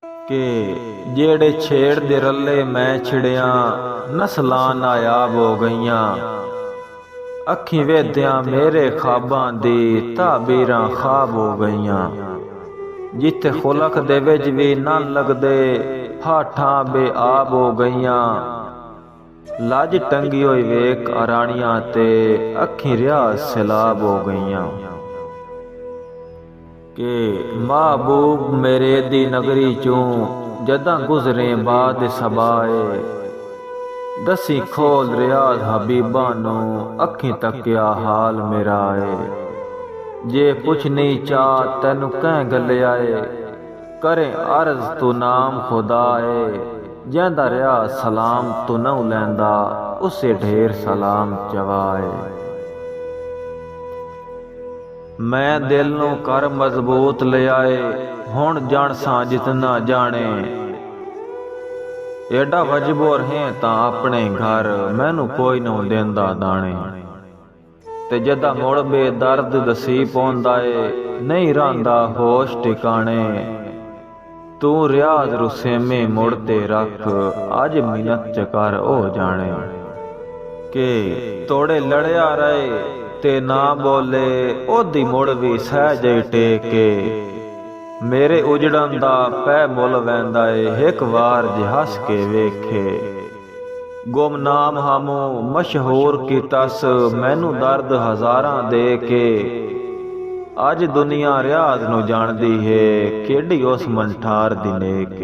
कि जेड़े छेड़ दे रले मैं छिड़िया नस्लां नायाब हो गईयां। अखीं वेद्या मेरे ख्वाबां दी ताबीरां ख्वाब हो गईयां। जिथे खुलक दे विच भी ना लगदे हाठां बेआब हो गईयां। लज टंगी होई वेख अराणियां ते अखीं रियाज सैलाब हो गईयां। कि महबूब मेरे दी नगरी चूं जदां गुजरे बाद सबाए। दसी खोल रियाज हबीबा नू अखीं तकिया हाल मेरा है। जे पुछनी चाह तैनू कैं गलियाए करें अर्ज तू नाम खुदा है। जैंदा रिया सलाम तू नौ लैंदा उसे ढेर सलाम चवाए। मैं दिल नू कर मजबूत ले आए हुण जाणसा जितना जाने। एडा मजबूर है तां अपने घर मैनू कोई नौ देंदा दाने। ते जदा मुड़ बे दर्द दसी पौंदा ए नहीं रहांदा होश ठिकाने। तू रियाज रुसेमे मुड़ते रख अज मिन्नत चकर हो जाने। के तोड़े लड़िया रहे ते ना बोले ओदी मुड़ भी सहज टेके। मेरे उजड़न दा पै मुल वैंदा ए एक वार जे हस के वेखे। गुमनाम हमू मशहूर की तस मैनू दर्द हजारां दे के। अज दुनिया रियाज नू जाणदी है केडी उस मंठार दी नेक।